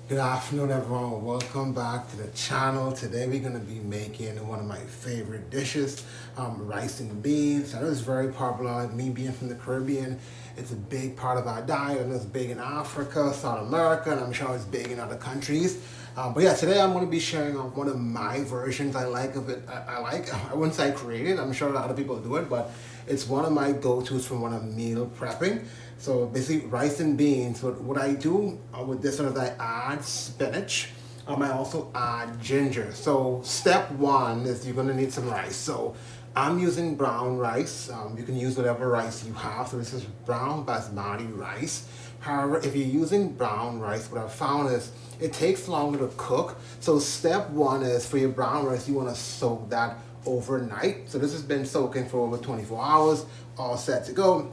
Good afternoon, everyone. Welcome back to the channel. Today we're going to be making one of my favorite dishes, rice and beans. That is very popular. Me being from the Caribbean, it's a big part of our diet, and it's big in Africa, South America, and I'm sure it's big in other countries. But yeah, today I'm going to be sharing one of my versions I like of it. I wouldn't say I created. I'm sure a lot of people do it, but it's one of my go-tos from when I'm meal prepping. So basically rice and beans. What I do with this one is I add spinach. I also add ginger. So step one is you're gonna need some rice. So I'm using brown rice. You can use whatever rice you have. So this is brown basmati rice. However, if you're using brown rice, what I've found is it takes longer to cook. So step one is for your brown rice, you wanna soak that overnight. So this has been soaking for over 24 hours, all set to go.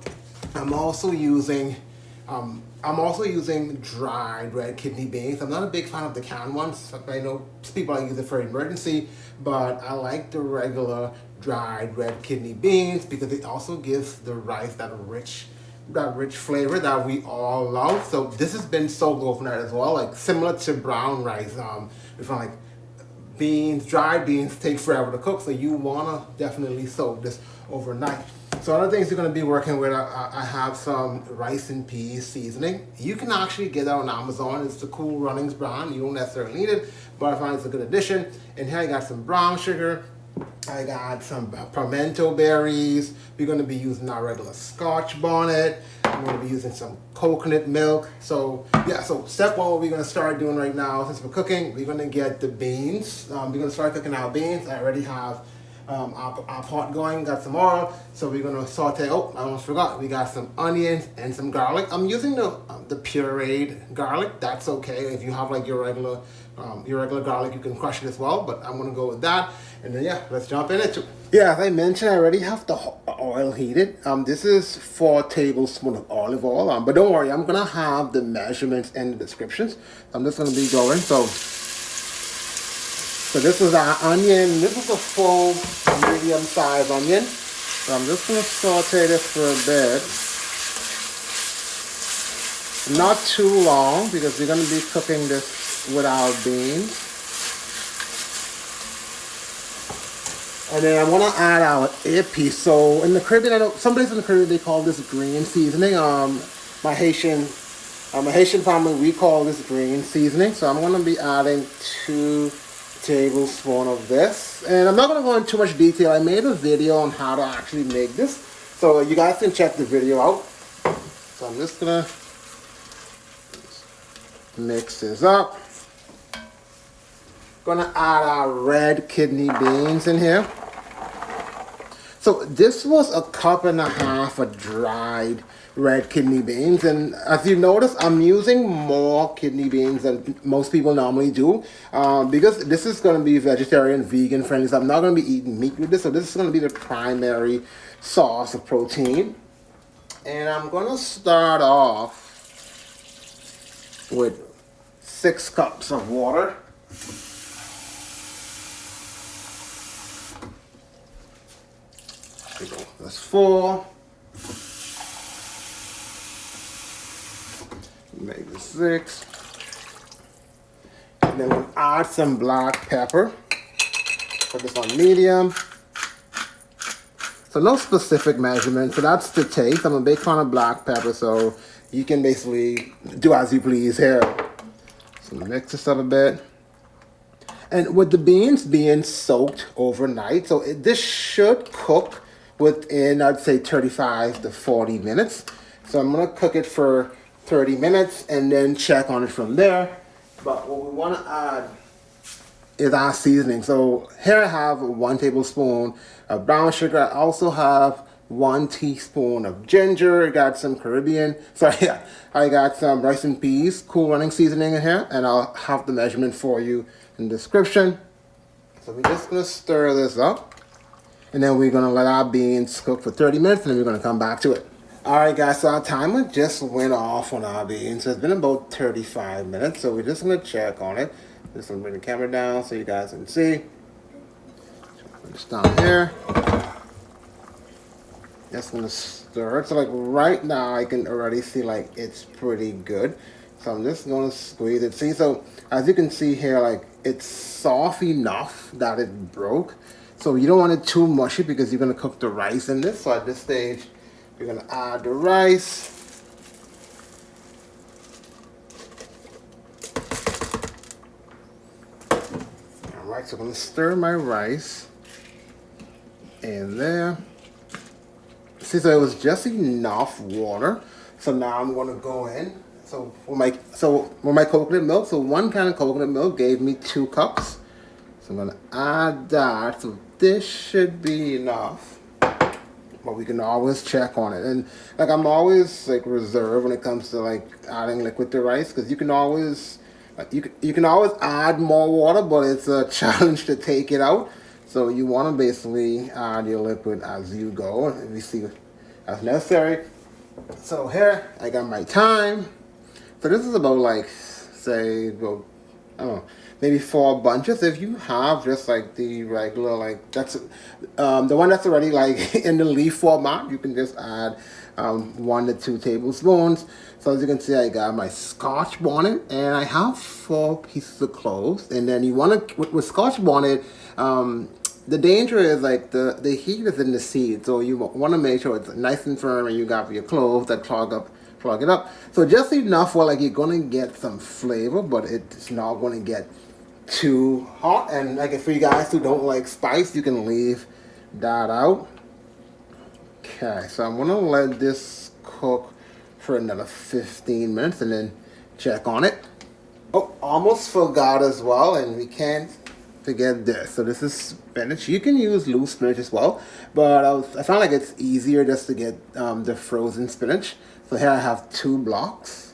I'm also using dried red kidney beans. I'm not a big fan of the canned ones. I know people use it for emergency, but I like the regular dried red kidney beans because it also gives the rice that rich flavor that we all love. So this has been soaked overnight as well, like similar to brown rice. It's like dried beans take forever to cook, so you wanna definitely soak this overnight. So other things you're gonna be working with, I have some rice and peas seasoning. You can actually get that on Amazon. It's the Cool Runnings brand. You don't necessarily need it, but I find it's a good addition. And here I got some brown sugar. I got some pimento berries. We're going to be using our regular Scotch bonnet. I'm going to be using some coconut milk. So yeah, so step one, what we're going to start doing right now, since we're cooking, we're going to get the beans. We're going to start cooking our beans. I already have our pot going, got some oil. So we're going to saute. Oh, I almost forgot. We got some onions and some garlic. I'm using the pureed garlic. That's okay. If you have like your regular garlic, you can crush it as well, but I'm gonna go with that. And then yeah, let's jump in it. Yeah, as I mentioned, I already have the oil heated. This is 4 tablespoons of olive oil, but don't worry, I'm gonna have the measurements in the descriptions. I'm just gonna be going. So this is our onion. This is a full medium sized onion. So I'm just gonna saute this for a bit. Not too long because we're gonna be cooking this with our beans. And then I want to add our epis. So in the Caribbean, I know some places in the Caribbean they call this green seasoning. My Haitian family, we call this green seasoning. So I'm going to be adding 2 tablespoons of this. And I'm not going to go into too much detail. I made a video on how to actually make this, so you guys can check the video out. So I'm just gonna mix this up. Gonna add our red kidney beans in here. So this was 1.5 cups of dried red kidney beans, and as you notice, I'm using more kidney beans than most people normally do because this is going to be vegetarian, vegan friendly. So I'm not going to be eating meat with this, so this is going to be the primary source of protein. And I'm going to start off with 6 cups of water. There we go. That's 4. Maybe 6. And then we'll add some black pepper. Put this on medium. So no specific measurement. So that's the taste. I'm a big fan of black pepper, so you can basically do as you please here. So mix this up a bit. And with the beans being soaked overnight, so this should cook within, I'd say, 35 to 40 minutes. So I'm gonna cook it for 30 minutes and then check on it from there. But what we wanna add is our seasoning. So here I have 1 tablespoon of brown sugar. I also have 1 teaspoon of ginger. I got some I got some rice and peas, Cool Running seasoning in here, and I'll have the measurement for you in the description. So we're just gonna stir this up, and then we're gonna let our beans cook for 30 minutes, and then we're gonna come back to it. All right, guys, so our timer just went off on our beans. So it's been about 35 minutes, so we're just gonna check on it. Just gonna bring the camera down so you guys can see. Put this down here. Just gonna stir it. So like right now I can already see like it's pretty good. So I'm just gonna squeeze it. See, so as you can see here, like it's soft enough that it broke. So you don't want it too mushy because you're gonna cook the rice in this. So at this stage, you're gonna add the rice. All right, so I'm gonna stir my rice in there. See, so it was just enough water. So now I'm gonna go in. So with my coconut milk, so 1 can of coconut milk gave me 2 cups. So I'm gonna add that. So this should be enough, but we can always check on it. And like I'm always like reserved when it comes to like adding liquid to rice, because you can always you can always add more water, but it's a challenge to take it out. So you want to basically add your liquid as you go, and we see as necessary. So here I got my thyme. So this is about like, say, about, I don't know, maybe 4 bunches. If you have just like the regular, like that's the one that's already like in the leaf format, you can just add 1 to 2 tablespoons. So as you can see, I got my Scotch bonnet, and I have 4 pieces of cloves. And then you want to, with Scotch bonnet, the danger is like the heat is in the seed, so you want to make sure it's nice and firm, and you got your cloves that clog it up. So just enough where like you're gonna get some flavor, but it's not gonna get too hot. And like for you guys who don't like spice, you can leave that out. Okay, so I'm gonna let this cook for another 15 minutes and then check on it. Oh, almost forgot as well, and we can't forget this. So this is spinach. You can use loose spinach as well, but I found like it's easier just to get the frozen spinach. So here I have 2 blocks.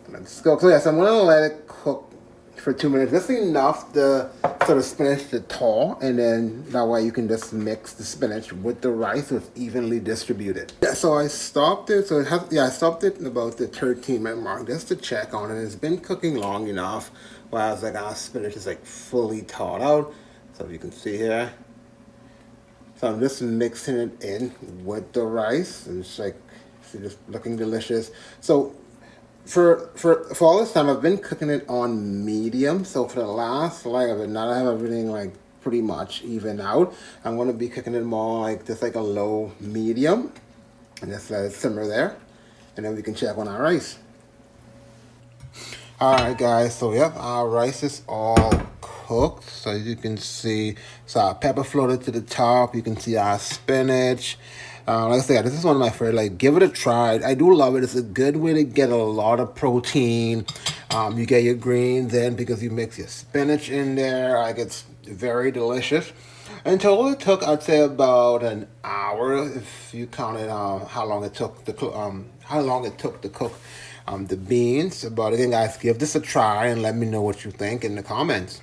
Let's go. So yes, I'm gonna let it cook for 2 minutes. Just enough the sort of spinach to thaw, and then that way you can just mix the spinach with the rice so it's evenly distributed. Yeah, so I stopped it. So I stopped it in about the 13-minute mark just to check on it. It's been cooking long enough. Whereas like our spinach is like fully thawed out. So you can see here. So I'm just mixing it in with the rice, and it's like, see, just looking delicious. So for all this time, I've been cooking it on medium. So for the last leg of it, now that I have everything like pretty much even out, I'm going to be cooking it more like just like a low medium, and just let it simmer there, and then we can check on our rice. Alright guys, so yep, our rice is all cooked. So as you can see, so our pepper floated to the top. You can see our spinach. Like I said, this is one of my favorite. Like, give it a try. I do love it. It's a good way to get a lot of protein. You get your greens in because you mix your spinach in there. Like, it's very delicious. In total, it took, I'd say, about an hour if you counted how long it took to cook the beans. But again, guys, give this a try and let me know what you think in the comments.